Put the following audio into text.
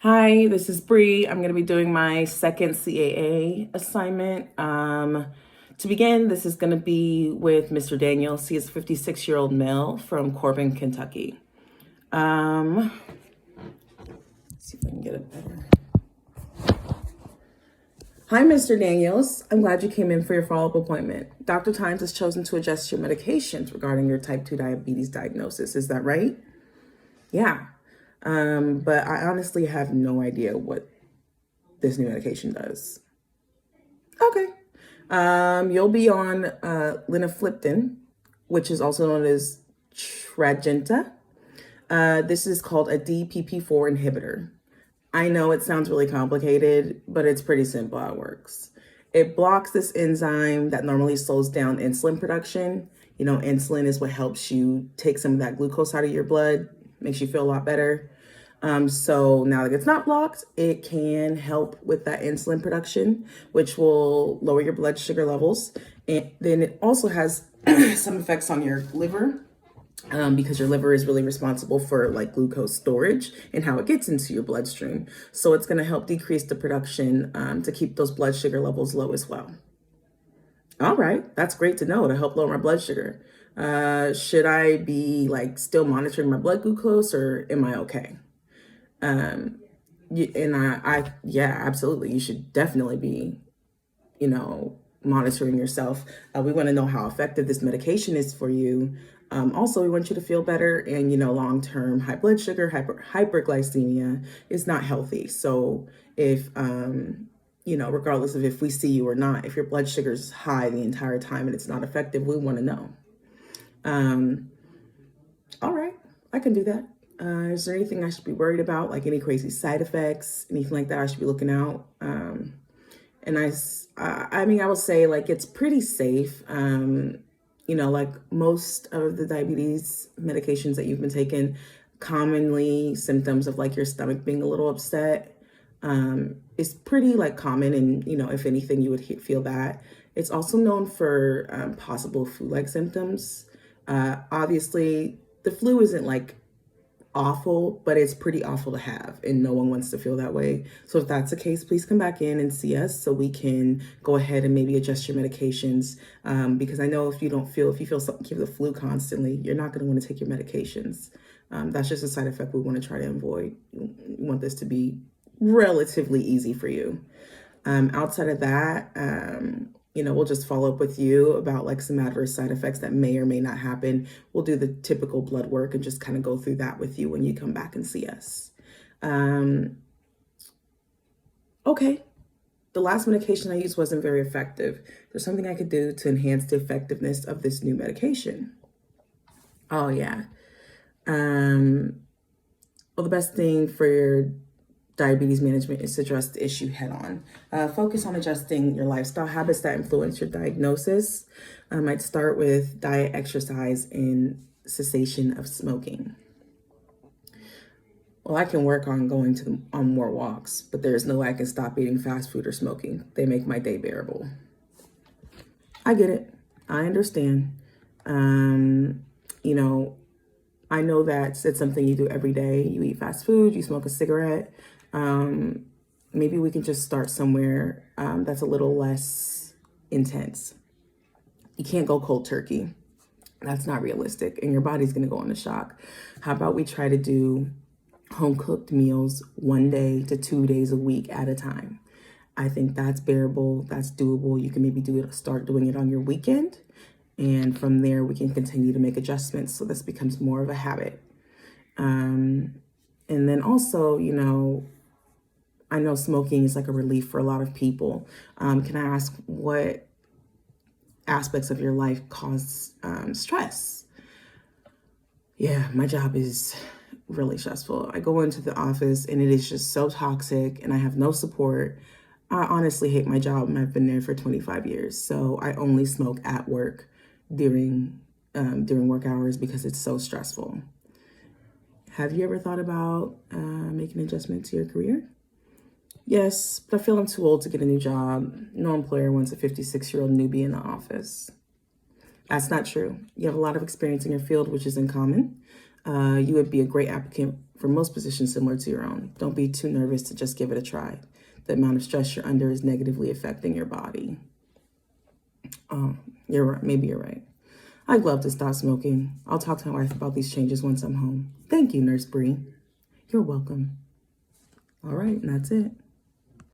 Hi, this is Bree. I'm going to be doing my second CAA assignment. To begin, this is going to be with Mr. Daniels. He is a 56-year-old male from Corbin, Kentucky. Let's see if I can get it better. Hi, Mr. Daniels. I'm glad you came in for your follow-up appointment. Dr. Tynes has chosen to adjust your medications regarding your type 2 diabetes diagnosis. Is that right? Yeah. But I honestly have no idea what this new medication does. Okay. You'll be on linafliptin, which is also known as Trajenta. This is called a DPP4 inhibitor. I know it sounds really complicated, but it's pretty simple how it works. It blocks this enzyme that normally slows down insulin production. You know, insulin is what helps you take some of that glucose out of your blood, makes you feel a lot better. So now that it's not blocked, it can help with that insulin production, which will lower your blood sugar levels. And then it also has some effects on your liver, because your liver is really responsible for like glucose storage and how it gets into your bloodstream. So it's going to help decrease the production to keep those blood sugar levels low as well. All right, that's great to know to help lower my blood sugar. Should I be like still monitoring my blood glucose or am I okay? Um, yeah, absolutely. You should definitely be, monitoring yourself. We want to know how effective this medication is for you. Also, we want you to feel better, and long-term high blood sugar, hyperglycemia is not healthy. So if regardless of if we see you or not, if your blood sugar is high the entire time and it's not effective, we want to know. All right, I can do that. Is there anything I should be worried about, like any crazy side effects, anything like that I should be looking out? And I will say like it's pretty safe. Like most of the diabetes medications that you've been taking, commonly symptoms of like your stomach being a little upset is pretty like common. And, if anything, you would feel that. It's also known for possible flu-like symptoms. Obviously, the flu isn't like awful, but it's pretty awful to have, and no one wants to feel that way. So if that's the case, please come back in and see us so we can go ahead and maybe adjust your medications. Because I know if you feel something, give the flu constantly, you're not going to want to take your medications. That's just a side effect we want to try to avoid. We want this to be relatively easy for you. Outside of that, we'll just follow up with you about like some adverse side effects that may or may not happen. We'll do the typical blood work and just kind of go through that with you when you come back and see us. Okay. The last medication I used wasn't very effective. There's something I could do to enhance the effectiveness of this new medication. Oh, yeah. Well, the best thing for your diabetes management is to address the issue head on. Focus on adjusting your lifestyle habits that influence your diagnosis. I'd start with diet, exercise, and cessation of smoking. Well, I can work on going on more walks, but there's no way I can stop eating fast food or smoking. They make my day bearable. I get it. I understand. I know that it's something you do every day. You eat fast food, you smoke a cigarette. Maybe we can just start somewhere that's a little less intense. You can't go cold turkey. That's not realistic, and your body's going to go into shock. How about we try to do home cooked meals 1 day to 2 days a week at a time? I think that's bearable. That's doable. You can maybe start doing it on your weekend. And from there, we can continue to make adjustments so this becomes more of a habit. And then also, I know smoking is like a relief for a lot of people. Can I ask what aspects of your life cause stress? Yeah, my job is really stressful. I go into the office and it is just so toxic and I have no support. I honestly hate my job and I've been there for 25 years. So I only smoke at work during work hours because it's so stressful. Have you ever thought about making an adjustment to your career? Yes, but I feel I'm too old to get a new job. No employer wants a 56-year-old newbie in the office. That's not true. You have a lot of experience in your field, which is in common. You would be a great applicant for most positions similar to your own. Don't be too nervous to just give it a try. The amount of stress you're under is negatively affecting your body. You're right. Maybe you're right. I'd love to stop smoking. I'll talk to my wife about these changes once I'm home. Thank you, Nurse Bree. You're welcome. All right, and that's it.